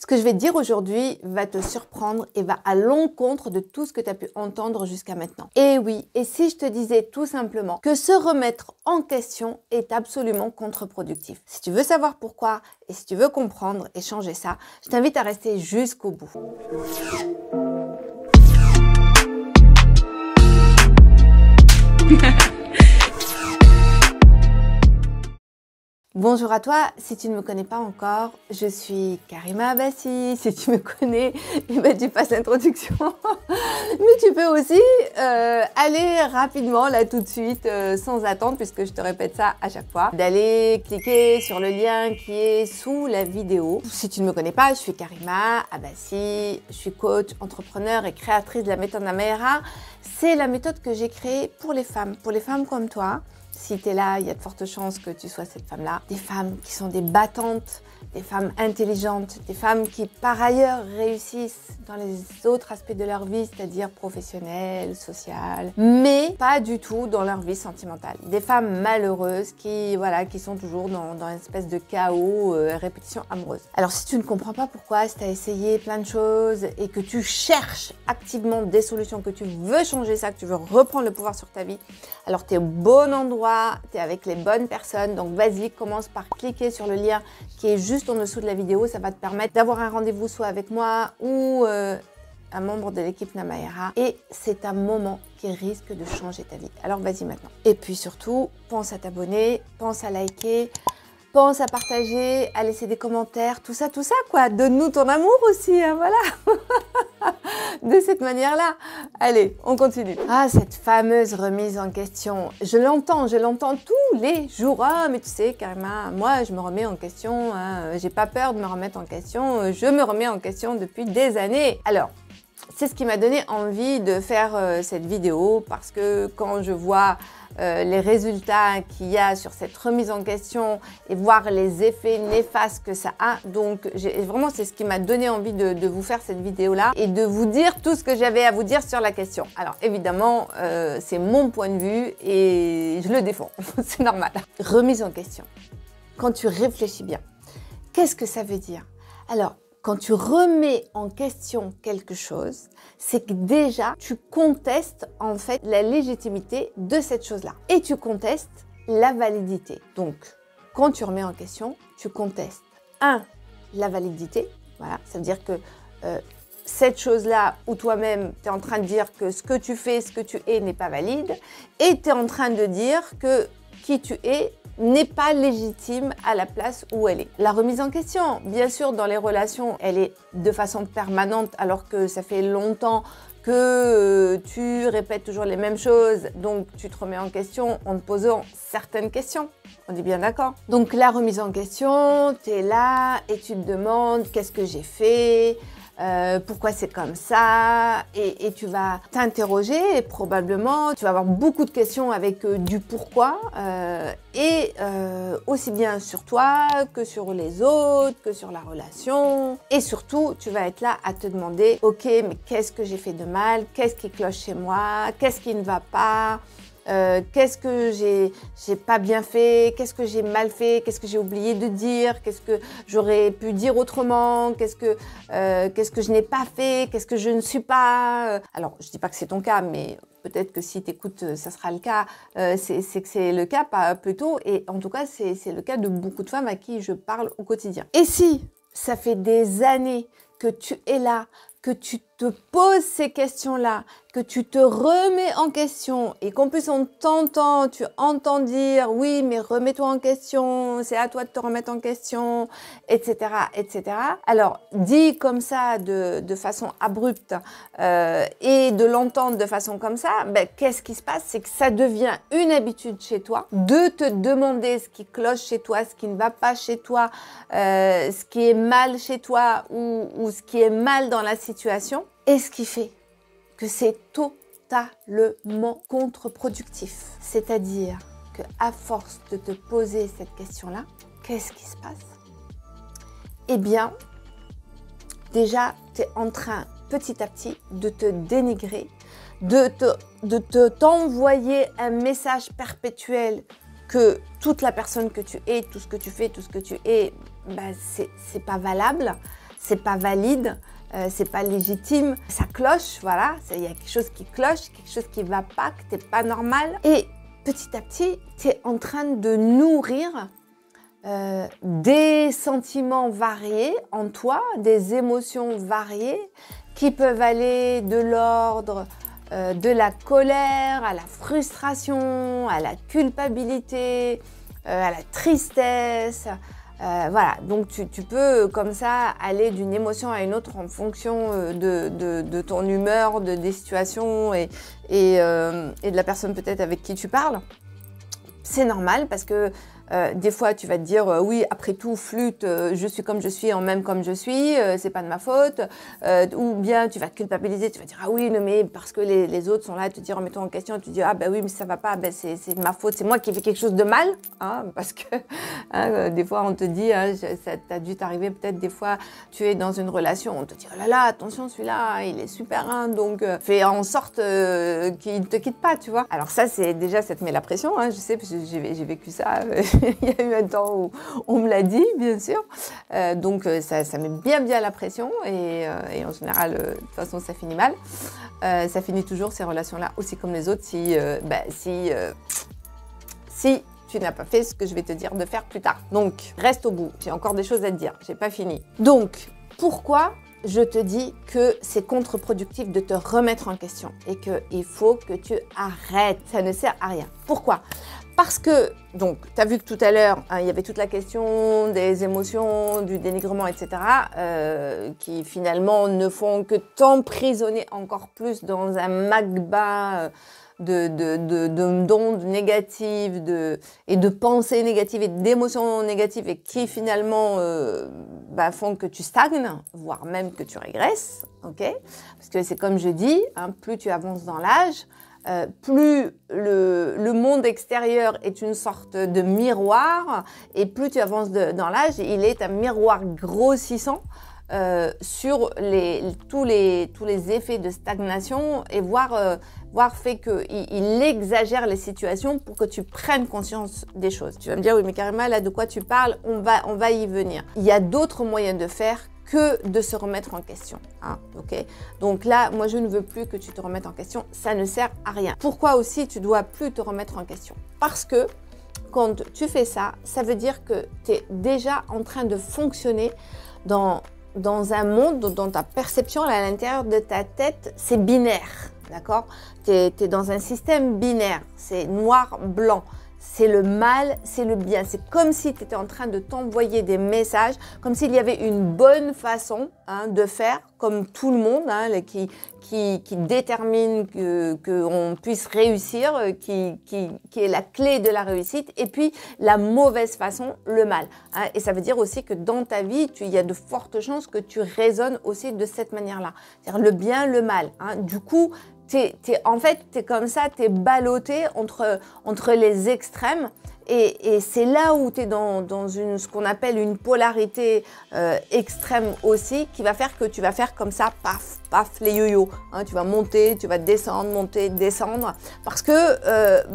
Ce que je vais te dire aujourd'hui va te surprendre et va à l'encontre de tout ce que tu as pu entendre jusqu'à maintenant. Et oui, et si je te disais tout simplement que se remettre en question est absolument contre-productif. Si tu veux savoir pourquoi et si tu veux comprendre et changer ça, je t'invite à rester jusqu'au bout. Bonjour à toi, si tu ne me connais pas encore, je suis Karima Abbassi. Si tu me connais, tu passes l'introduction. Mais tu peux aussi aller rapidement, là tout de suite, sans attendre, puisque je te répète ça à chaque fois, d'aller cliquer sur le lien qui est sous la vidéo. Si tu ne me connais pas, je suis Karima Abbassi, je suis coach, entrepreneur et créatrice de la méthode Namayara. C'est la méthode que j'ai créée pour les femmes comme toi. Si tu es là, il y a de fortes chances que tu sois cette femme-là. Des femmes qui sont des battantes, des femmes intelligentes, des femmes qui par ailleurs réussissent dans les autres aspects de leur vie, c'est-à-dire professionnelle, sociale, mais pas du tout dans leur vie sentimentale. Des femmes malheureuses qui sont toujours dans une espèce de chaos, répétition amoureuse. Alors si tu ne comprends pas pourquoi, si tu as essayé plein de choses et que tu cherches activement des solutions, que tu veux changer ça, que tu veux reprendre le pouvoir sur ta vie, alors tu es au bon endroit, tu es avec les bonnes personnes, donc vas-y, commence par cliquer sur le lien qui est juste en dessous de la vidéo. Ça va te permettre d'avoir un rendez-vous soit avec moi ou un membre de l'équipe Namayara, et c'est un moment qui risque de changer ta vie. Alors vas-y maintenant. Et puis surtout, pense à t'abonner, pense à liker, pense à partager, à laisser des commentaires, tout ça quoi. Donne-nous ton amour aussi, hein, voilà. De cette manière-là. Allez, on continue. Ah, cette fameuse remise en question. Je l'entends tous les jours. Ah, mais tu sais, Karima, moi, je me remets en question. Hein. J'ai pas peur de me remettre en question. Je me remets en question depuis des années. Alors, c'est ce qui m'a donné envie de faire cette vidéo, parce que quand je vois les résultats qu'il y a sur cette remise en question et voir les effets néfastes que ça a, donc vraiment c'est ce qui m'a donné envie de vous faire cette vidéo-là et de vous dire tout ce que j'avais à vous dire sur la question. Alors évidemment, c'est mon point de vue et je le défends, c'est normal. Remise en question. Quand tu réfléchis bien, qu'est-ce que ça veut dire? Alors, quand tu remets en question quelque chose, c'est que déjà, tu contestes en fait la légitimité de cette chose-là. Et tu contestes la validité. Donc, quand tu remets en question, tu contestes, la validité. Voilà, ça veut dire que cette chose-là où toi-même, tu es en train de dire que ce que tu fais, ce que tu es n'est pas valide. Et tu es en train de dire que qui tu es n'est pas légitime à la place où elle est. La remise en question, bien sûr, dans les relations, elle est de façon permanente, alors que ça fait longtemps que tu répètes toujours les mêmes choses, donc tu te remets en question en te posant certaines questions. On est bien d'accord? Donc la remise en question, tu es là et tu te demandes qu'est-ce que j'ai fait, pourquoi c'est comme ça, et tu vas t'interroger et probablement tu vas avoir beaucoup de questions avec du pourquoi, aussi bien sur toi que sur les autres, que sur la relation, et surtout tu vas être là à te demander ok, mais qu'est-ce que j'ai fait de mal, qu'est-ce qui cloche chez moi, qu'est-ce qui ne va pas, qu'est-ce que j'ai pas bien fait, qu'est-ce que j'ai mal fait, qu'est-ce que j'ai oublié de dire, qu'est-ce que j'aurais pu dire autrement, qu'est-ce que je n'ai pas fait, qu'est-ce que je ne suis pas. Alors, je dis pas que c'est ton cas, mais peut-être que si tu écoutes, ça sera le cas. C'est que c'est le cas plutôt, et en tout cas, c'est le cas de beaucoup de femmes à qui je parle au quotidien. Et si ça fait des années que tu es là, que tu te poses ces questions-là, que tu te remets en question et qu'en plus on t'entend, tu entends dire oui mais remets-toi en question, c'est à toi de te remettre en question, etc. etc. Alors dit comme ça de façon abrupte et de l'entendre de façon comme ça, ben, qu'est-ce qui se passe? C'est que ça devient une habitude chez toi de te demander ce qui cloche chez toi, ce qui ne va pas chez toi, ce qui est mal chez toi ou ce qui est mal dans la situation. Et ce qui fait que c'est totalement contre-productif. C'est-à-dire qu'à force de te poser cette question-là, qu'est-ce qui se passe? Eh bien, déjà, tu es en train, petit à petit, de te dénigrer, de t'envoyer un message perpétuel que toute la personne que tu es, tout ce que tu fais, tout ce que tu es, bah, c'est pas valable. c'est pas valide, c'est pas légitime, ça cloche, voilà, il y a quelque chose qui cloche, quelque chose qui va pas, que t'es pas normal. Et petit à petit, tu es en train de nourrir des sentiments variés en toi, des émotions variées qui peuvent aller de l'ordre de la colère, à la frustration, à la culpabilité, à la tristesse. Voilà, donc tu peux comme ça aller d'une émotion à une autre en fonction de ton humeur, des situations et de la personne peut-être avec qui tu parles. C'est normal parce que des fois, tu vas te dire oui, après tout, flûte, je suis comme je suis, en même comme je suis, c'est pas de ma faute. Ou bien tu vas culpabiliser, tu vas dire ah oui, non, mais parce que les autres sont là à te dire, remettons en question, tu dis ah ben oui, mais ça va pas, ben c'est de ma faute, c'est moi qui ai fait quelque chose de mal, hein, parce que des fois on te dit, ça t'a dû t'arriver peut-être des fois, tu es dans une relation, on te dit oh là là, attention celui-là, il est super, hein, donc fais en sorte qu'il ne te quitte pas, tu vois. Alors ça, c'est déjà, ça te met la pression, hein, je sais, parce que j'ai vécu ça. Il y a eu un temps où on me l'a dit, bien sûr. Donc, ça met bien la pression et en général, de toute façon, ça finit mal. Ça finit toujours, ces relations-là, aussi comme les autres, si tu n'as pas fait ce que je vais te dire de faire plus tard. Donc, reste au bout. J'ai encore des choses à te dire. J'ai pas fini. Donc, pourquoi je te dis que c'est contre-productif de te remettre en question et qu'il faut que tu arrêtes. Ça ne sert à rien. Pourquoi ? Parce que, donc, tu as vu que tout à l'heure, il y avait toute la question des émotions, du dénigrement, etc., qui finalement ne font que t'emprisonner encore plus dans un magma d'ondes négatives et de pensées négatives et d'émotions négatives et qui finalement font que tu stagnes, voire même que tu régresses, ok ? Parce que c'est comme je dis, plus tu avances dans l'âge, plus le monde extérieur est une sorte de miroir et plus tu avances dans l'âge, il est un miroir grossissant sur tous les effets de stagnation et voire fait qu'il exagère les situations pour que tu prennes conscience des choses. Tu vas me dire, oui mais Karima, là de quoi tu parles, on va y venir. Il y a d'autres moyens de faire que de se remettre en question. Hein, ok ? Donc là, moi, je ne veux plus que tu te remettes en question. Ça ne sert à rien. Pourquoi aussi tu dois plus te remettre en question ? Parce que quand tu fais ça, ça veut dire que tu es déjà en train de fonctionner dans un monde, dans ta perception, à l'intérieur de ta tête, c'est binaire. D'accord ? Tu es dans un système binaire. C'est noir-blanc. C'est le mal, c'est le bien. C'est comme si tu étais en train de t'envoyer des messages, comme s'il y avait une bonne façon de faire, comme tout le monde, qui détermine qu'on puisse réussir, qui est la clé de la réussite, et puis la mauvaise façon, le mal. Et ça veut dire aussi que dans ta vie, il y a de fortes chances que tu raisonnes aussi de cette manière-là. C'est-à-dire le bien, le mal. Du coup, en fait, tu es comme ça, tu es ballotté entre les extrêmes et c'est là où tu es dans ce qu'on appelle une polarité extrême aussi qui va faire que tu vas faire comme ça, paf, paf, les yo-yo. Tu vas monter, tu vas descendre, monter, descendre parce que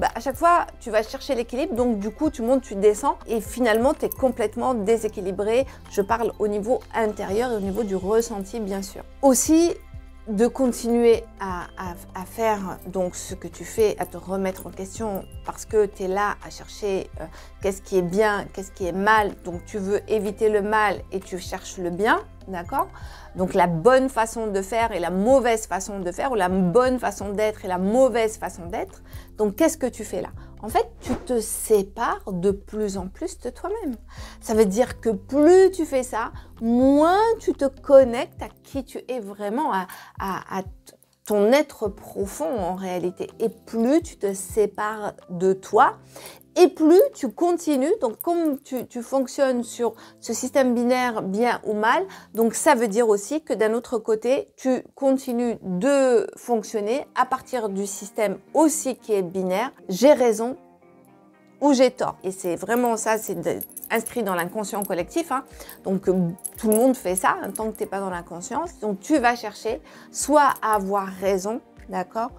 à chaque fois, tu vas chercher l'équilibre donc du coup, tu montes, tu descends et finalement, tu es complètement déséquilibré. Je parle au niveau intérieur et au niveau du ressenti, bien sûr. Aussi, de continuer à faire donc ce que tu fais, à te remettre en question parce que tu es là à chercher qu'est-ce qui est bien, qu'est-ce qui est mal. Donc tu veux éviter le mal et tu cherches le bien, d'accord ? Donc la bonne façon de faire et la mauvaise façon de faire ou la bonne façon d'être et la mauvaise façon d'être. Donc qu'est-ce que tu fais là ? En fait, tu te sépares de plus en plus de toi-même. Ça veut dire que plus tu fais ça, moins tu te connectes à qui tu es vraiment, à ton être profond en réalité. Et plus tu te sépares de toi, et plus tu continues, donc comme tu fonctionnes sur ce système binaire bien ou mal, donc ça veut dire aussi que d'un autre côté, tu continues de fonctionner à partir du système aussi qui est binaire, j'ai raison ou j'ai tort. Et c'est vraiment ça, c'est inscrit dans l'inconscient collectif, donc tout le monde fait ça, tant que tu n'es pas dans l'inconscience, donc tu vas chercher soit à avoir raison, d'accord,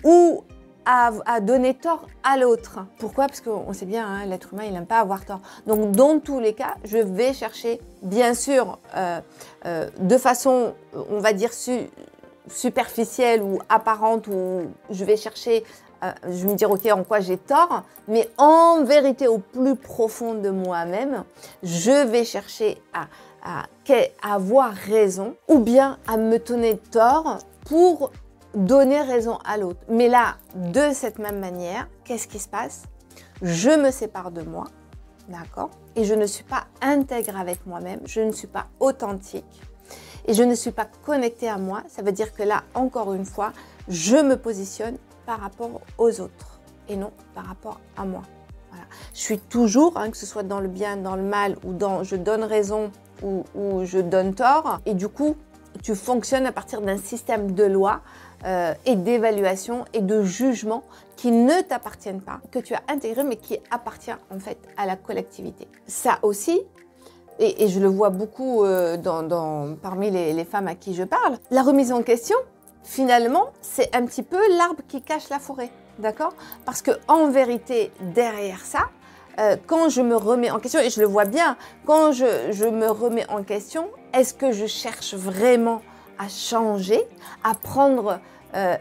ou à donner tort à l'autre. Pourquoi? Parce qu'on sait bien, hein, l'être humain, il n'aime pas avoir tort. Donc, dans tous les cas, je vais chercher, bien sûr, de façon, on va dire, superficielle ou apparente, où je vais chercher, je vais me dire, ok, en quoi j'ai tort, mais en vérité, au plus profond de moi-même, je vais chercher à avoir raison ou bien à me donner tort pour donner raison à l'autre. Mais là, de cette même manière, qu'est-ce qui se passe? Je me sépare de moi, d'accord? Et je ne suis pas intègre avec moi-même, je ne suis pas authentique et je ne suis pas connectée à moi. Ça veut dire que là, encore une fois, je me positionne par rapport aux autres et non par rapport à moi. Voilà. Je suis toujours, hein, que ce soit dans le bien, dans le mal ou dans je donne raison ou je donne tort. Et du coup, tu fonctionnes à partir d'un système de loi et d'évaluation et de jugement qui ne t'appartiennent pas, que tu as intégré mais qui appartient en fait à la collectivité. Ça aussi, et je le vois beaucoup parmi les femmes à qui je parle, la remise en question, finalement, c'est un petit peu l'arbre qui cache la forêt, d'accord? Parce qu'en vérité, derrière ça, quand je me remets en question, et je le vois bien, quand je me remets en question, est-ce que je cherche vraiment à changer, à prendre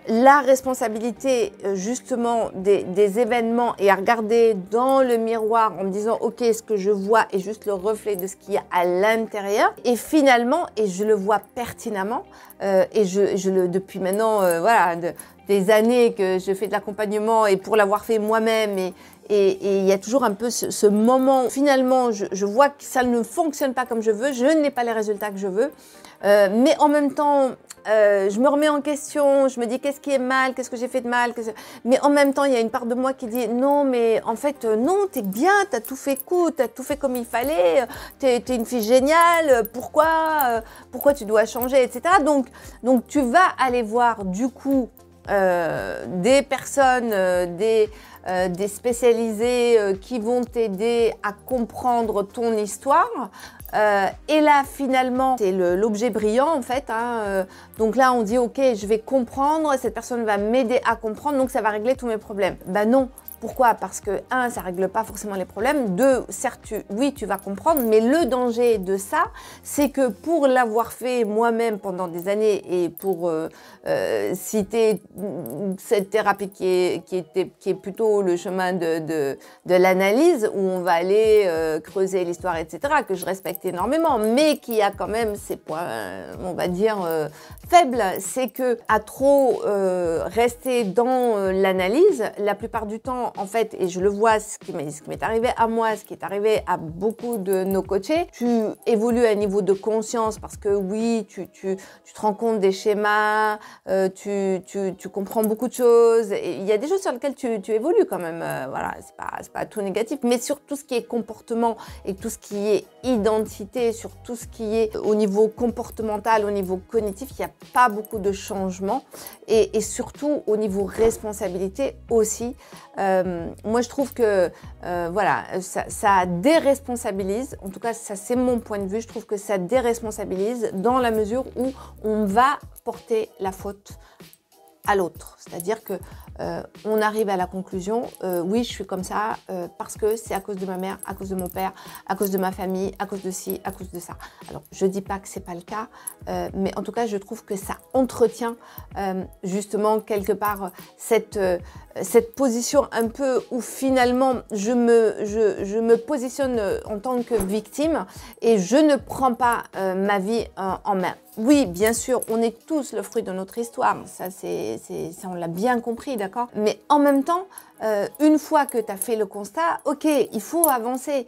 la responsabilité justement des événements et à regarder dans le miroir en me disant ok, ce que je vois est juste le reflet de ce qu'il y a à l'intérieur, et finalement, et je le vois pertinemment, et depuis maintenant voilà, des années que je fais de l'accompagnement et pour l'avoir fait moi-même, et il y a toujours un peu ce moment, finalement, je vois que ça ne fonctionne pas comme je veux, je n'ai pas les résultats que je veux, mais en même temps, je me remets en question, je me dis qu'est-ce qui est mal, qu'est-ce que j'ai fait de mal, mais en même temps, il y a une part de moi qui dit non, mais en fait, non, t'es bien, t'as tout fait t'as tout fait comme il fallait, t'es une fille géniale, pourquoi tu dois changer, etc. Donc tu vas aller voir du coup des personnes, des spécialisés qui vont t'aider à comprendre ton histoire. Et là, finalement, c'est l'objet brillant, en fait. Hein, donc là, on dit, OK, je vais comprendre, cette personne va m'aider à comprendre, donc ça va régler tous mes problèmes. Ben non. Pourquoi? Parce que, un, ça ne règle pas forcément les problèmes. Deux, certes, oui, tu vas comprendre, mais le danger de ça, c'est que pour l'avoir fait moi-même pendant des années et pour citer cette thérapie qui est plutôt le chemin de l'analyse, où on va aller creuser l'histoire, etc., que je respecte énormément, mais qui a quand même ses points, on va dire, faibles, c'est que à trop rester dans l'analyse, la plupart du temps, en fait, et je le vois, ce qui m'est arrivé à moi, ce qui est arrivé à beaucoup de nos coachés, tu évolues à un niveau de conscience parce que oui, tu te rends compte des schémas, tu comprends beaucoup de choses, et il y a des choses sur lesquelles tu évolues quand même, voilà, c'est pas tout négatif, mais sur tout ce qui est comportement et tout ce qui est identité, sur tout ce qui est au niveau comportemental, au niveau cognitif, il n'y a pas beaucoup de changements, et surtout au niveau responsabilité aussi. Moi, je trouve que voilà, ça déresponsabilise, en tout cas, ça c'est mon point de vue, je trouve que ça déresponsabilise dans la mesure où on va porter la faute à l'autre. C'est-à-dire que on arrive à la conclusion, oui, je suis comme ça parce que c'est à cause de ma mère, à cause de mon père, à cause de ma famille, à cause de ci, à cause de ça. Alors, je dis pas que c'est pas le cas, mais en tout cas, je trouve que ça entretient justement quelque part cette position un peu où finalement je me positionne en tant que victime et je ne prends pas ma vie en main. Oui, bien sûr, on est tous le fruit de notre histoire, ça on l'a bien compris, d'accord? Mais en même temps, une fois que tu as fait le constat, ok, il faut avancer,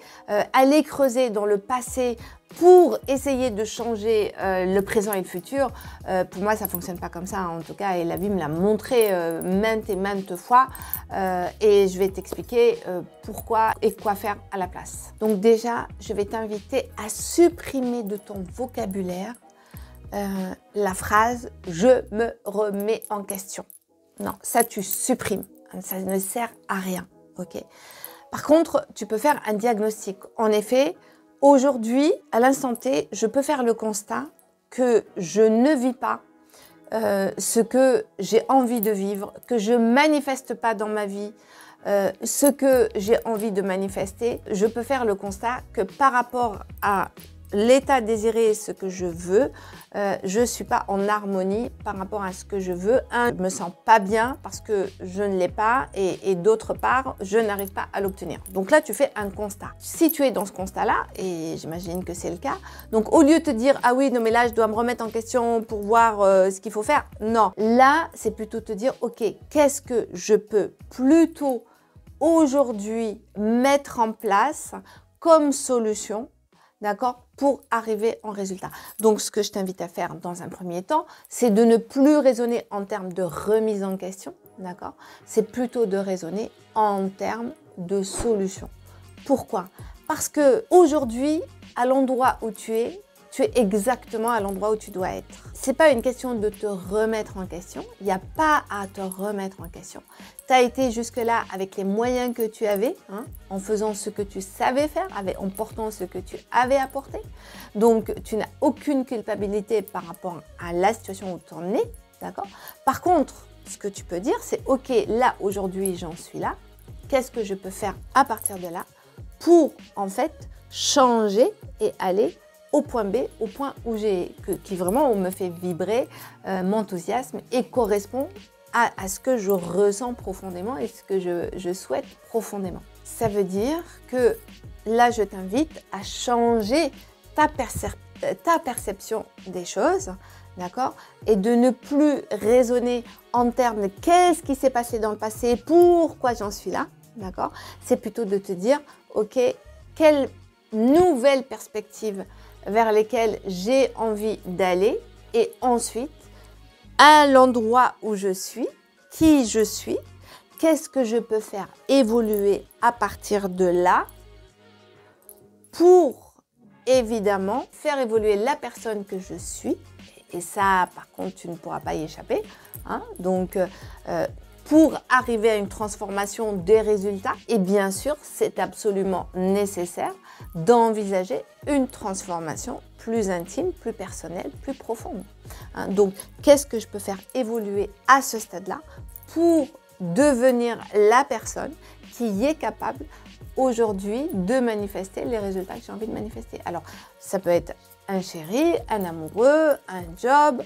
aller creuser dans le passé pour essayer de changer le présent et le futur. Pour moi, ça ne fonctionne pas comme ça, en tout cas, et la vie me l'a montré maintes et maintes fois, et je vais t'expliquer pourquoi et quoi faire à la place. Donc déjà, je vais t'inviter à supprimer de ton vocabulaire la phrase « je me remets en question ». Non, ça tu supprimes, ça ne sert à rien, ok? Par contre, tu peux faire un diagnostic. En effet, aujourd'hui, à l'instant T, je peux faire le constat que je ne vis pas ce que j'ai envie de vivre, que je manifeste pas dans ma vie, ce que j'ai envie de manifester, je peux faire le constat que par rapport à l'état désiré et ce que je veux, je ne suis pas en harmonie par rapport à ce que je veux. Un, je ne me sens pas bien parce que je ne l'ai pas et d'autre part, je n'arrive pas à l'obtenir. Donc là, tu fais un constat. Si tu es dans ce constat-là, et j'imagine que c'est le cas, donc au lieu de te dire « Ah oui, non mais là, je dois me remettre en question pour voir ce qu'il faut faire », non. Là, c'est plutôt te dire « Ok, qu'est-ce que je peux plutôt aujourd'hui mettre en place comme solution ?» d'accord, pour arriver en résultat. Donc, ce que je t'invite à faire dans un premier temps, c'est de ne plus raisonner en termes de remise en question, d'accord? C'est plutôt de raisonner en termes de solution. Pourquoi? Parce que aujourd'hui, à l'endroit où tu es exactement à l'endroit où tu dois être. C'est pas une question de te remettre en question. Il n'y a pas à te remettre en question. Tu as été jusque-là avec les moyens que tu avais, en faisant ce que tu savais faire, en portant ce que tu avais apporté. Donc, tu n'as aucune culpabilité par rapport à la situation où tu en es, d'accord? Par contre, ce que tu peux dire, c'est « Ok, là, aujourd'hui, j'en suis là. Qu'est-ce que je peux faire à partir de là pour, en fait, changer et aller au point B, au point où qui vraiment me fait vibrer mon enthousiasme et correspond à ce que je ressens profondément et ce que je souhaite profondément. Ça veut dire que là, je t'invite à changer ta perception des choses, d'accord? Et de ne plus raisonner en termes de qu'est-ce qui s'est passé dans le passé, pourquoi j'en suis là, d'accord? C'est plutôt de te dire, ok, quelle nouvelle perspective vers lesquelles j'ai envie d'aller et ensuite, à l'endroit où je suis, qui je suis, qu'est-ce que je peux faire évoluer à partir de là pour évidemment faire évoluer la personne que je suis. Et ça, par contre, tu ne pourras pas y échapper. Donc, pour arriver à une transformation des résultats, et bien sûr, c'est absolument nécessaire d'envisager une transformation plus intime, plus personnelle, plus profonde. Donc, qu'est-ce que je peux faire évoluer à ce stade-là pour devenir la personne qui est capable aujourd'hui de manifester les résultats que j'ai envie de manifester? Alors, ça peut être un chéri, un amoureux, un job,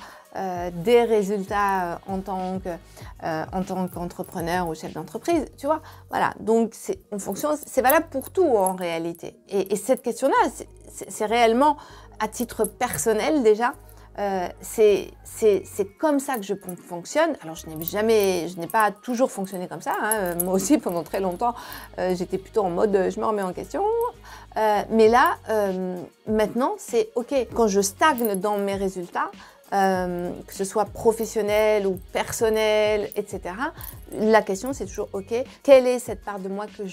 des résultats en tant qu'entrepreneur ou chef d'entreprise, tu vois. Voilà, donc c'est valable pour tout en réalité. Et cette question-là, c'est réellement à titre personnel déjà. C'est comme ça que je fonctionne. Alors, je n'ai pas toujours fonctionné comme ça. Moi aussi, pendant très longtemps, j'étais plutôt en mode je me remets en question. Mais là, maintenant, c'est OK. Quand je stagne dans mes résultats, que ce soit professionnel ou personnel, etc., la question, c'est toujours OK, quelle est cette part de moi que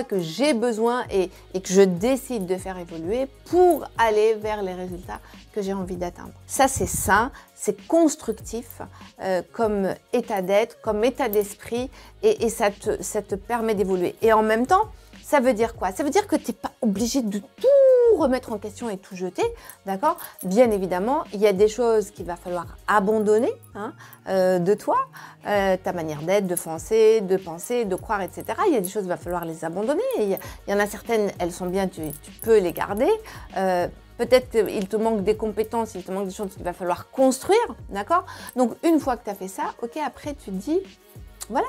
que j'ai besoin et que je décide de faire évoluer pour aller vers les résultats que j'ai envie d'atteindre. Ça, c'est sain, c'est constructif comme état d'être, comme état d'esprit et ça te permet d'évoluer. Et en même temps, ça veut dire quoi? Ça veut dire que tu n'es pas obligé de tout remettre en question et tout jeter, d'accord? Bien évidemment, il y a des choses qu'il va falloir abandonner de toi, ta manière d'être, de penser, de croire, etc. Il y a des choses qu'il va falloir les abandonner. Il y en a certaines, elles sont bien, tu peux les garder. Peut-être qu'il te manque des compétences, il te manque des choses qu'il va falloir construire, d'accord? Donc, une fois que tu as fait ça, ok, après tu te dis, voilà,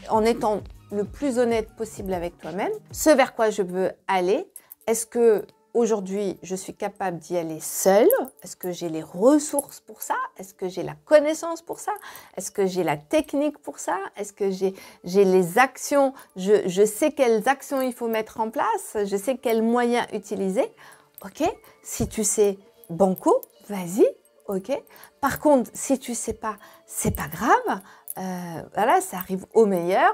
en étant le plus honnête possible avec toi-même, ce vers quoi je veux aller, est-ce que aujourd'hui je suis capable d'y aller seule? Est-ce que j'ai les ressources pour ça? Est-ce que j'ai la connaissance pour ça? Est-ce que j'ai la technique pour ça? Est-ce que j'ai les actions? Je sais quelles actions il faut mettre en place, je sais quels moyens utiliser. Ok, si tu sais, banco, vas-y, ok. Par contre, si tu sais pas, c'est pas grave. Voilà, ça arrive au meilleur.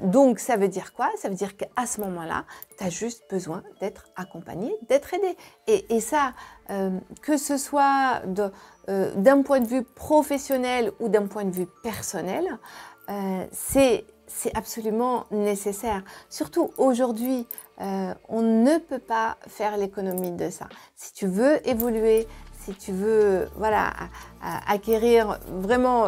Donc, ça veut dire quoi? Ça veut dire qu'à ce moment-là, tu as juste besoin d'être accompagné, d'être aidé. Et ça, que ce soit d'un point de vue professionnel ou d'un point de vue personnel, c'est absolument nécessaire. Surtout aujourd'hui, on ne peut pas faire l'économie de ça. Si tu veux évoluer, si tu veux voilà, acquérir vraiment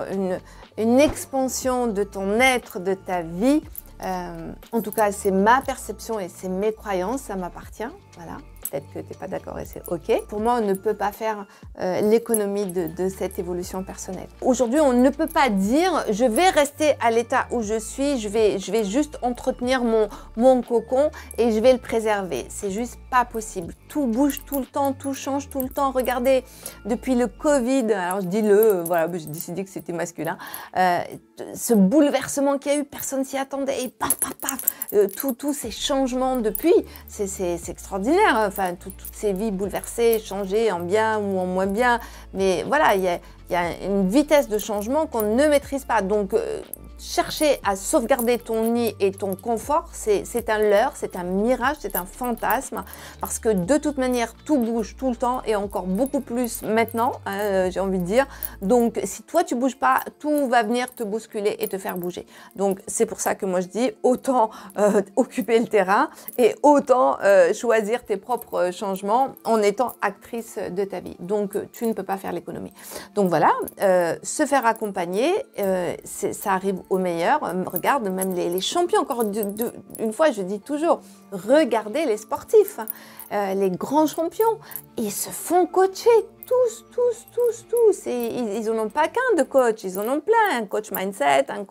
une expansion de ton être, de ta vie, en tout cas, c'est ma perception et c'est mes croyances, ça m'appartient, voilà. Peut-être que tu n'es pas d'accord et c'est OK. Pour moi, on ne peut pas faire l'économie de cette évolution personnelle. Aujourd'hui, on ne peut pas dire je vais rester à l'état où je suis, je vais juste entretenir mon cocon et je vais le préserver. C'est juste pas possible. Tout bouge tout le temps, tout change tout le temps. Regardez, depuis le Covid, alors je dis voilà, j'ai décidé que c'était masculin, ce bouleversement qu'il y a eu, personne s'y attendait et paf, paf, paf, tous ces changements depuis, c'est extraordinaire. Enfin, toutes ces vies bouleversées, changées en bien ou en moins bien. Mais voilà, il y a une vitesse de changement qu'on ne maîtrise pas. Donc, chercher à sauvegarder ton nid et ton confort, c'est un leurre, c'est un mirage, c'est un fantasme. Parce que de toute manière, tout bouge tout le temps et encore beaucoup plus maintenant, j'ai envie de dire. Donc, si toi, tu bouges pas, tout va venir te bousculer et te faire bouger. Donc, c'est pour ça que moi, je dis autant occuper le terrain et autant choisir tes propres changements en étant actrice de ta vie. Donc, tu ne peux pas faire l'économie. Donc, voilà, se faire accompagner, ça arrive au meilleur. Regarde, même les champions, encore une fois, je dis toujours, regardez les sportifs, les grands champions, ils se font coacher tous. Et ils n'en ont pas qu'un de coach, ils en ont plein. Un coach mindset, un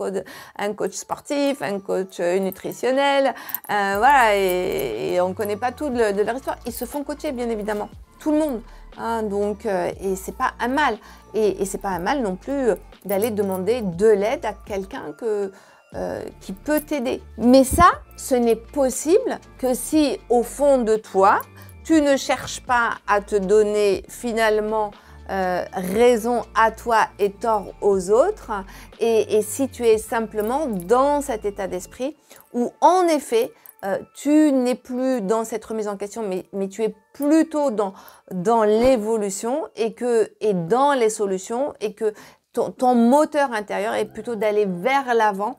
coach sportif, un coach nutritionnel. Voilà, et on ne connaît pas tout de leur histoire. Ils se font coacher, bien évidemment. Tout le monde. Hein, donc, et c'est pas un mal. Et c'est pas un mal non plus d'aller demander de l'aide à quelqu'un qui peut t'aider. Mais ça, ce n'est possible que si, au fond de toi, tu ne cherches pas à te donner finalement raison à toi et tort aux autres, et si tu es simplement dans cet état d'esprit où, en effet, tu n'es plus dans cette remise en question, mais tu es plutôt dans l'évolution et dans les solutions, et que ton moteur intérieur est plutôt d'aller vers l'avant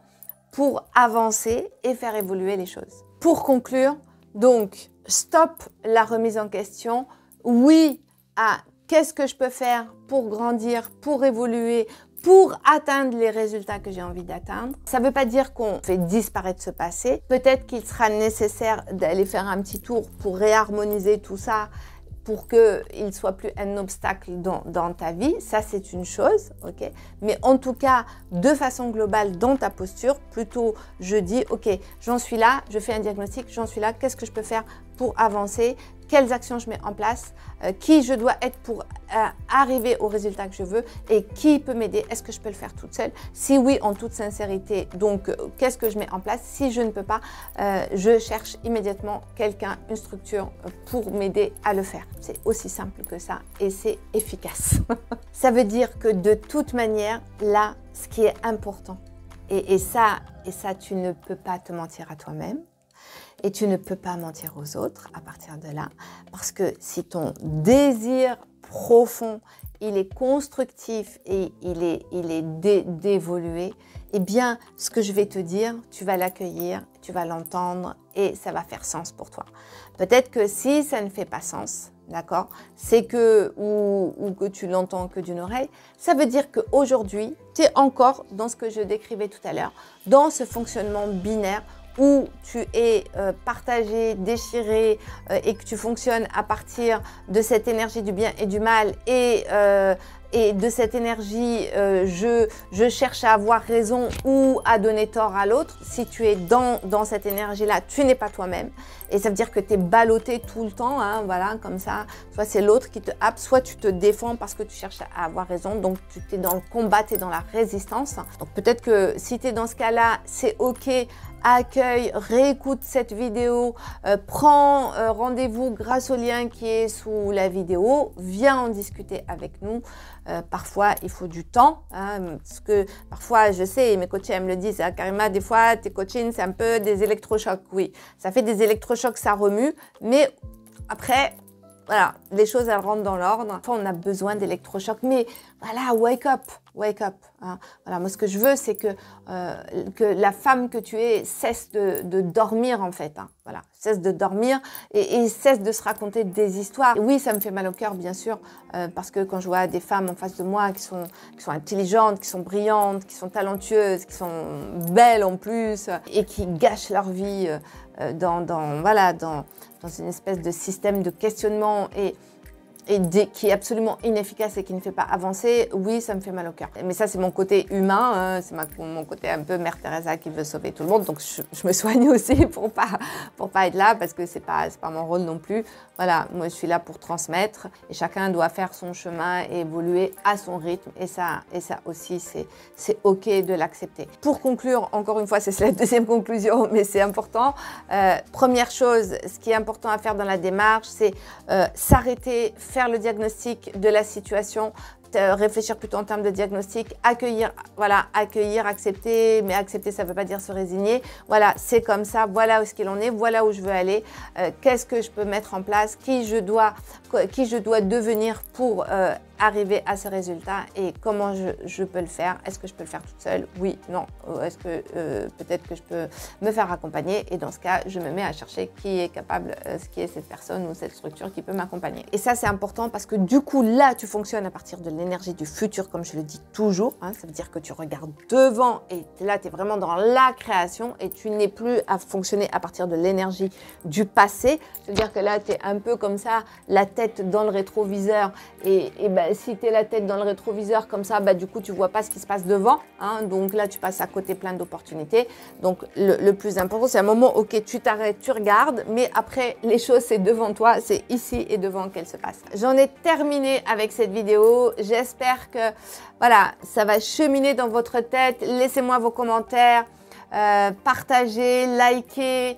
pour avancer et faire évoluer les choses. Pour conclure, donc, stop la remise en question. Oui à qu'est-ce que je peux faire pour grandir, pour évoluer, pour atteindre les résultats que j'ai envie d'atteindre. Ça ne veut pas dire qu'on fait disparaître ce passé. Peut-être qu'il sera nécessaire d'aller faire un petit tour pour réharmoniser tout ça, pour qu'il ne soit plus un obstacle dans ta vie. Ça, c'est une chose, ok? Mais en tout cas, de façon globale, dans ta posture, plutôt, je dis, ok, j'en suis là, je fais un diagnostic, j'en suis là, qu'est-ce que je peux faire pour avancer? Quelles actions je mets en place, qui je dois être pour arriver au résultat que je veux, et qui peut m'aider? Est-ce que je peux le faire toute seule? Si oui, en toute sincérité, donc qu'est-ce que je mets en place? Si je ne peux pas, je cherche immédiatement quelqu'un, une structure pour m'aider à le faire. C'est aussi simple que ça et c'est efficace. Ça veut dire que de toute manière, là, ce qui est important, et ça, tu ne peux pas te mentir à toi-même, et tu ne peux pas mentir aux autres à partir de là, parce que si ton désir profond, il est constructif et il est d'évoluer, eh bien, ce que je vais te dire, tu vas l'accueillir, tu vas l'entendre et ça va faire sens pour toi. Peut-être que si ça ne fait pas sens, d'accord, c'est que, ou que tu l'entends que d'une oreille, ça veut dire qu'aujourd'hui, tu es encore dans ce que je décrivais tout à l'heure, dans ce fonctionnement binaire où tu es partagé, déchiré et que tu fonctionnes à partir de cette énergie du bien et du mal et de cette énergie je cherche à avoir raison ou à donner tort à l'autre. Si tu es dans cette énergie-là, tu n'es pas toi-même. Et ça veut dire que tu es ballotté tout le temps, hein, voilà, comme ça. Soit c'est l'autre qui te happe, soit tu te défends parce que tu cherches à avoir raison. Donc, tu es dans le combat, tu es dans la résistance. Donc, peut-être que si tu es dans ce cas-là, c'est OK. Accueille, réécoute cette vidéo, prends rendez-vous grâce au lien qui est sous la vidéo, viens en discuter avec nous. Parfois, il faut du temps, hein, parce que parfois, je sais, mes coachés me le disent, hein, Karima, des fois, tes coachings, c'est un peu des électrochocs. Oui, ça fait des électrochocs, ça remue, mais après, voilà, les choses, elles rentrent dans l'ordre. Parfois, on a besoin d'électrochocs, mais voilà, wake up, Hein. Voilà, moi, ce que je veux, c'est que la femme que tu es cesse de dormir, en fait. Hein. Voilà, cesse de dormir et cesse de se raconter des histoires. Oui, ça me fait mal au cœur, bien sûr, parce que quand je vois des femmes en face de moi qui sont intelligentes, qui sont brillantes, qui sont talentueuses, qui sont belles en plus, et qui gâchent leur vie dans une espèce de système de questionnement qui est absolument inefficace et qui ne fait pas avancer, oui, ça me fait mal au cœur. Mais ça, c'est mon côté humain, hein, c'est mon côté un peu Mère Teresa qui veut sauver tout le monde. Donc, je me soigne aussi pour pas être là parce que c'est pas mon rôle non plus. Voilà, moi, je suis là pour transmettre et chacun doit faire son chemin et évoluer à son rythme. Et ça aussi, c'est OK de l'accepter. Pour conclure, encore une fois, c'est la deuxième conclusion, mais c'est important. Première chose, ce qui est important à faire dans la démarche, c'est s'arrêter, faire le diagnostic de la situation, réfléchir plutôt en termes de diagnostic, accueillir, accepter, mais accepter, ça ne veut pas dire se résigner. Voilà, c'est comme ça, voilà où est-ce qu'il en est, voilà où je veux aller, qu'est-ce que je peux mettre en place, qui je dois devenir pour arriver à ce résultat et comment je peux le faire. Est-ce que je peux le faire toute seule? Oui, non. Est-ce que peut-être que je peux me faire accompagner? Et dans ce cas, je me mets à chercher qui est capable, qui est cette personne ou cette structure qui peut m'accompagner. Et ça, c'est important parce que du coup, là, tu fonctionnes à partir de l'énergie du futur, comme je le dis toujours. Hein, ça veut dire que tu regardes devant et là, tu es vraiment dans la création et tu n'es plus à fonctionner à partir de l'énergie du passé. C'est-à-dire que là, tu es un peu comme ça, la tête dans le rétroviseur et si tu es la tête dans le rétroviseur comme ça, du coup, tu ne vois pas ce qui se passe devant. Hein, donc là, tu passes à côté plein d'opportunités. Donc, le plus important, c'est un moment, ok, tu t'arrêtes, tu regardes, mais après, les choses, c'est devant toi, c'est ici et devant qu'elles se passent. J'en ai terminé avec cette vidéo. J'espère que, voilà, ça va cheminer dans votre tête. Laissez-moi vos commentaires, partagez, likez,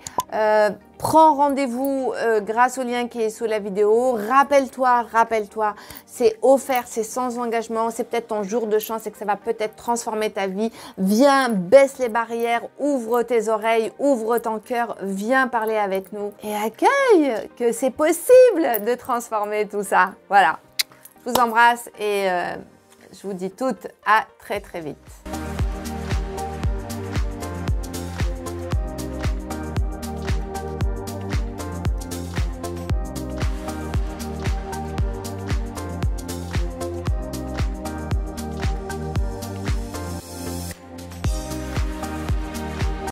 prends rendez-vous grâce au lien qui est sous la vidéo. Rappelle-toi, c'est offert, c'est sans engagement, c'est peut-être ton jour de chance et que ça va peut-être transformer ta vie. Viens, baisse les barrières, ouvre tes oreilles, ouvre ton cœur, viens parler avec nous et accueille que c'est possible de transformer tout ça. Voilà, je vous embrasse et je vous dis toutes à très très vite.